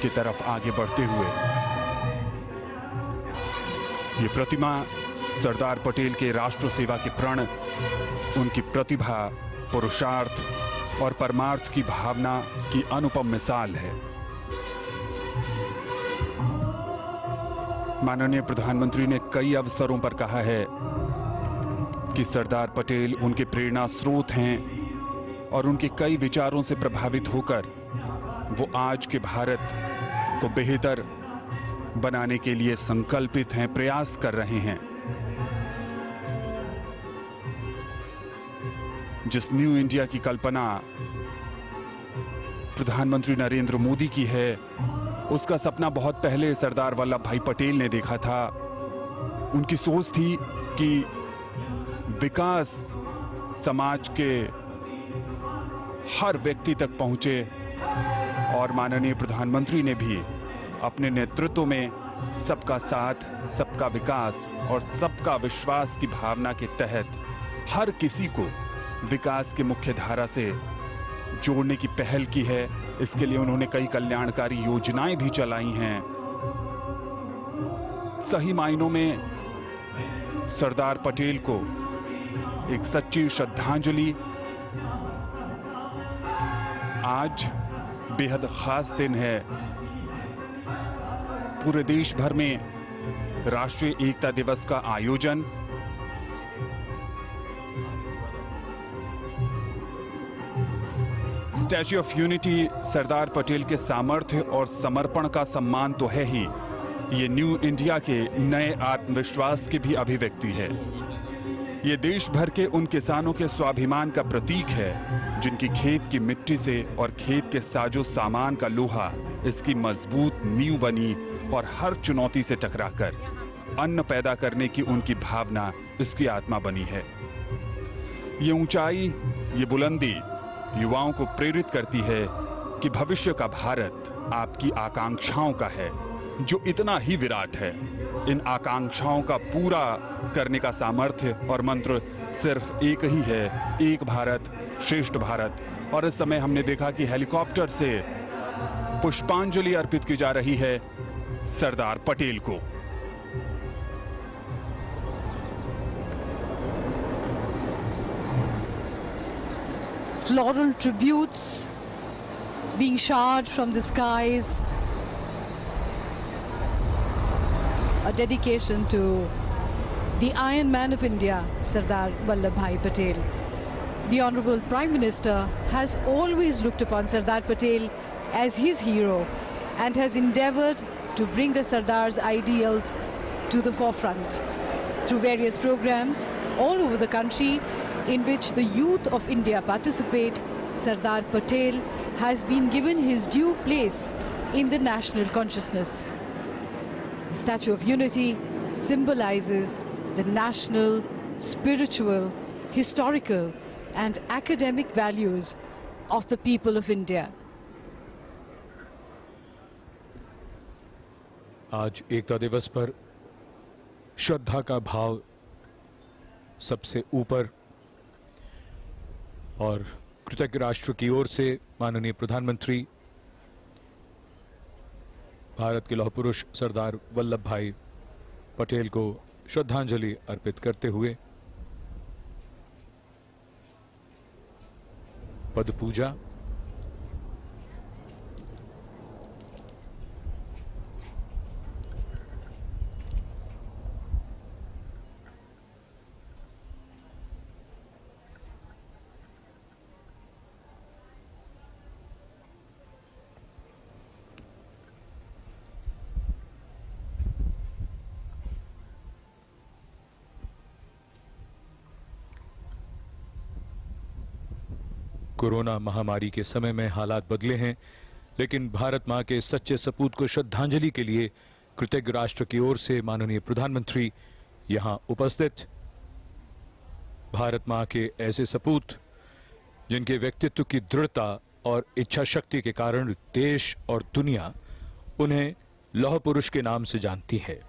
की तरफ आगे बढ़ते हुए। ये प्रतिमा सरदार पटेल के राष्ट्र सेवा के प्रण, उनकी प्रतिभा, पुरुषार्थ और परमार्थ की भावना की अनुपम मिसाल है। माननीय प्रधानमंत्री ने कई अवसरों पर कहा है कि सरदार पटेल उनके प्रेरणा स्रोत हैं और उनके कई विचारों से प्रभावित होकर वो आज के भारत को बेहतर बनाने के लिए संकल्पित हैं, प्रयास कर रहे हैं। जिस न्यू इंडिया की कल्पना प्रधानमंत्री नरेंद्र मोदी की है, उसका सपना बहुत पहले सरदार वल्लभ भाई पटेल ने देखा था। उनकी सोच थी कि विकास समाज के हर व्यक्ति तक पहुंचे और माननीय प्रधानमंत्री ने भी अपने नेतृत्व में सबका साथ, सबका विकास और सबका विश्वास की भावना के तहत हर किसी को विकास की मुख्य धारा से जोड़ने की पहल की है। इसके लिए उन्होंने कई कल्याणकारी योजनाएं भी चलाई हैं। सही मायनों में सरदार पटेल को एक सच्ची श्रद्धांजलि। आज बेहद खास दिन है। पूरे देश भर में राष्ट्रीय एकता दिवस का आयोजन। Statue of unity Sardar Patel के सामर्थ्य और समर्पण का सम्मान तो है ही, ये न्यू इंडिया के नए आत्मविश्वास की भी अभिव्यक्ति है। ये देश भर के उन किसानों के स्वाभिमान का प्रतीक है जिनकी खेत की मिट्टी से और खेत के साजो सामान का लोहा इसकी मजबूत नींव बनी और हर चुनौती से टकराकर अन्न पैदा करने की उनकी भावना इसकी आत्मा बनी है। ये ऊंचाई, ये बुलंदी युवाओं को प्रेरित करती है कि भविष्य का भारत आपकी आकांक्षाओं का है, जो इतना ही विराट है। इन आकांक्षाओं का पूरा करने का सामर्थ्य और मंत्र सिर्फ एक ही है, एक भारत श्रेष्ठ भारत। और इस समय हमने देखा कि हेलीकॉप्टर से पुष्पांजलि अर्पित की जा रही है सरदार पटेल को। Floral tributes being showered from the skies, a dedication to the Iron Man of India, Sardar Vallabhbhai Patel. The Honorable Prime Minister has always looked upon Sardar Patel as his hero and has endeavored to bring the Sardar's ideals to the forefront through various programs all over the country in which the youth of India participate. Sardar Patel has been given his due place in the national consciousness. The Statue of Unity symbolizes the national, spiritual, historical and academic values of the people of India. आज एकता दिवस पर श्रद्धा का भाव सबसे ऊपर और कृतज्ञ राष्ट्र की ओर से माननीय प्रधानमंत्री भारत के लौह पुरुष सरदार वल्लभ भाई पटेल को श्रद्धांजलि अर्पित करते हुए पद पूजा, कोरोना महामारी के समय में हालात बदले हैं, लेकिन भारत मां के सच्चे सपूत को श्रद्धांजलि के लिए कृतज्ञ राष्ट्र की ओर से माननीय प्रधानमंत्री यहां उपस्थित भारत मां के ऐसे सपूत जिनके व्यक्तित्व की दृढ़ता और इच्छा शक्ति के कारण देश और दुनिया उन्हें लौह पुरुष के नाम से जानती है।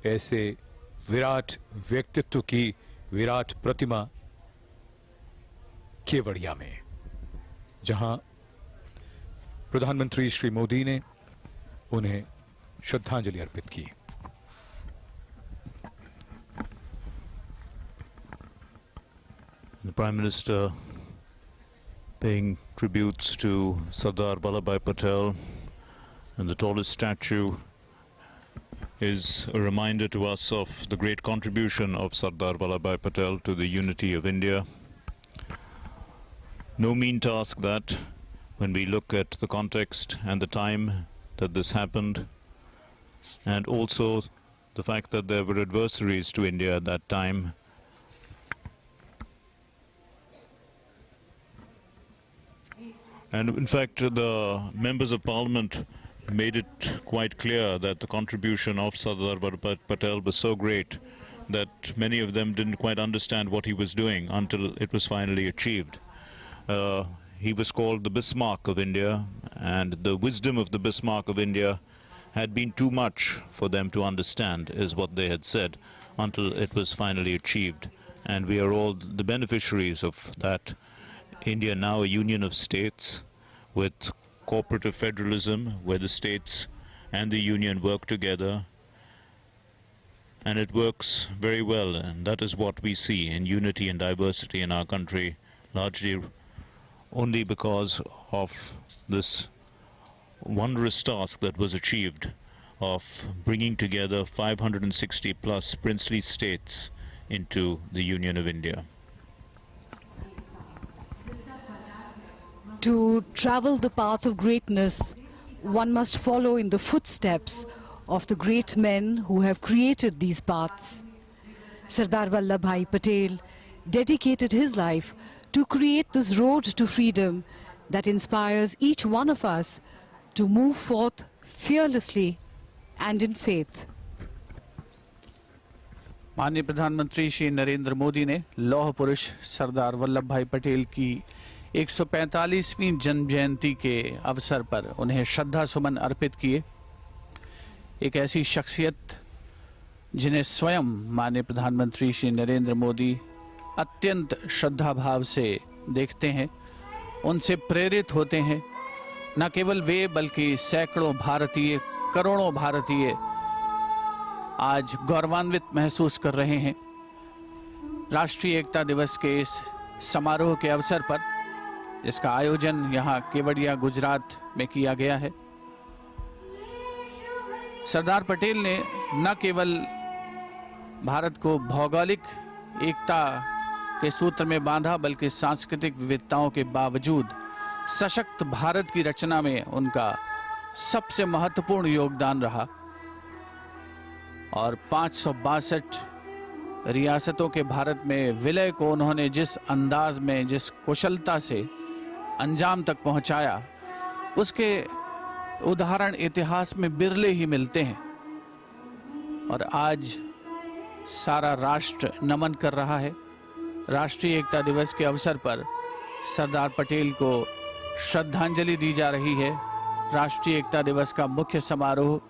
ऐसे विराट व्यक्तित्व की विराट प्रतिमा केवड़िया में, जहां प्रधानमंत्री श्री मोदी ने उन्हें श्रद्धांजलि अर्पित की। The Prime Minister paying tributes to Sardar Vallabhbhai Patel, and the tallest statue is a reminder to us of the great contribution of Sardar Vallabhbhai Patel to the unity of India. No mean task that, when we look at the context and the time that this happened, and also the fact that there were adversaries to India at that time. And in fact, the members of parliament made it quite clear that the contribution of Sardar Vallabhbhai Patel was so great that many of them didn't quite understand what he was doing until it was finally achieved. He was called the Bismarck of India, and the wisdom of the Bismarck of India had been too much for them to understand, is what they had said, until it was finally achieved. And we are all the beneficiaries of that. India now a union of states with cooperative federalism, where the states and the union work together, and it works very well, and that is what we see in unity and diversity in our country, largely only because of this wondrous task that was achieved of bringing together 560 plus princely states into the Union of India. To travel the path of greatness, one must follow in the footsteps of the great men who have created these paths. Sardar Vallabhbhai Patel dedicated his life to create this road to freedom that inspires each one of us to move forth fearlessly and in faith. माननीय प्रधानमंत्री श्री नरेंद्र मोदी ने लौह पुरुष सरदार वल्लभ भाई पटेल की 145वीं जन्म जयंती के अवसर पर उन्हें श्रद्धा सुमन अर्पित किए। एक ऐसी शख्सियत जिन्हें स्वयं माननीय प्रधानमंत्री श्री नरेंद्र मोदी अत्यंत श्रद्धा भाव से देखते हैं, उनसे प्रेरित होते हैं। न केवल वे बल्कि सैकड़ों भारतीय, करोड़ों भारतीय आज गौरवान्वित महसूस कर रहे हैं। राष्ट्रीय एकता दिवस के इस समारोह के अवसर पर, जिसका आयोजन यहाँ केवड़िया गुजरात में किया गया है, सरदार पटेल ने न केवल भारत को भौगोलिक एकता के सूत्र में बांधा, बल्कि सांस्कृतिक विविधताओं के बावजूद सशक्त भारत की रचना में उनका सबसे महत्वपूर्ण योगदान रहा। और 562 रियासतों के भारत में विलय को उन्होंने जिस अंदाज में, जिस कुशलता से अंजाम तक पहुंचाया, उसके उदाहरण इतिहास में बिरले ही मिलते हैं। और आज सारा राष्ट्र नमन कर रहा है। राष्ट्रीय एकता दिवस के अवसर पर सरदार पटेल को श्रद्धांजलि दी जा रही है। राष्ट्रीय एकता दिवस का मुख्य समारोह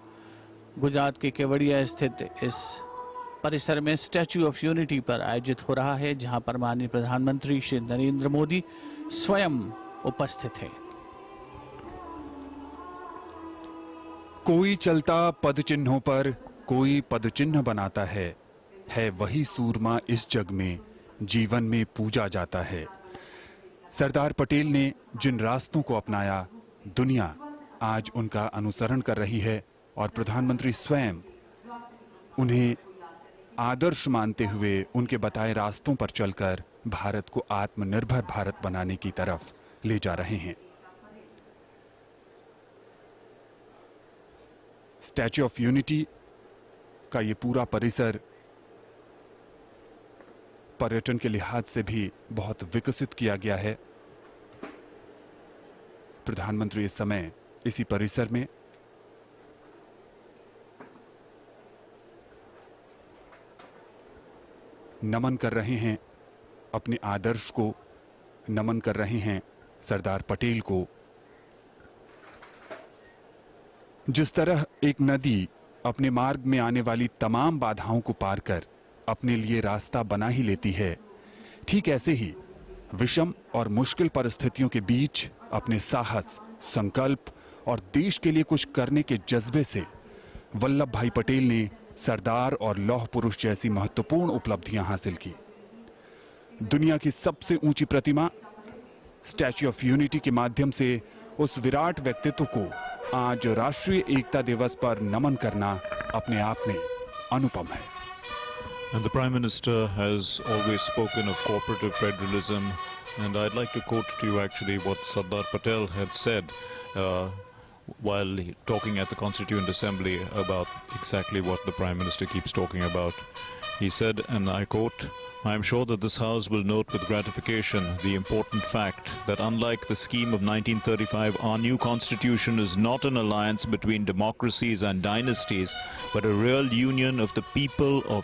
गुजरात के केवड़िया स्थित इस परिसर में स्टैच्यू ऑफ यूनिटी पर आयोजित हो रहा है, जहां पर माननीय प्रधानमंत्री श्री नरेंद्र मोदी स्वयं उपस्थित हैं। कोई चलता पद चिन्हों पर, कोई पद चिन्ह बनाता है वही सूरमा इस जग में, जीवन में पूजा जाता है। सरदार पटेल ने जिन रास्तों को अपनाया, दुनिया आज उनका अनुसरण कर रही है, और प्रधानमंत्री स्वयं उन्हें आदर्श मानते हुए उनके बताए रास्तों पर चलकर भारत को आत्मनिर्भर भारत बनाने की तरफ ले जा रहे हैं। स्टैच्यू ऑफ यूनिटी का ये पूरा परिसर पर्यटन के लिहाज से भी बहुत विकसित किया गया है। प्रधानमंत्री इस समय इसी परिसर में नमन कर रहे हैं, अपने आदर्श को नमन कर रहे हैं सरदार पटेल को। जिस तरह एक नदी अपने मार्ग में आने वाली तमाम बाधाओं को पार कर अपने लिए रास्ता बना ही लेती है, ठीक ऐसे ही विषम और मुश्किल परिस्थितियों के बीच अपने साहस, संकल्प और देश के लिए कुछ करने के जज्बे से वल्लभ भाई पटेल ने सरदार और लौह पुरुष जैसी महत्वपूर्ण उपलब्धियां हासिल की। दुनिया की सबसे ऊंची प्रतिमा स्टैच्यू ऑफ यूनिटी के माध्यम से उस विराट व्यक्तित्व को आज राष्ट्रीय एकता दिवस पर नमन करना अपने आप में अनुपम है। And the Prime Minister has always spoken of cooperative federalism, and I'd like to quote to you actually what Sardar Patel had said while talking at the Constituent Assembly about exactly what the Prime Minister keeps talking about. He said, and I quote, "I am sure that this House will note with gratification the important fact that unlike the scheme of 1935, our new Constitution is not an alliance between democracies and dynasties, but a real union of the people of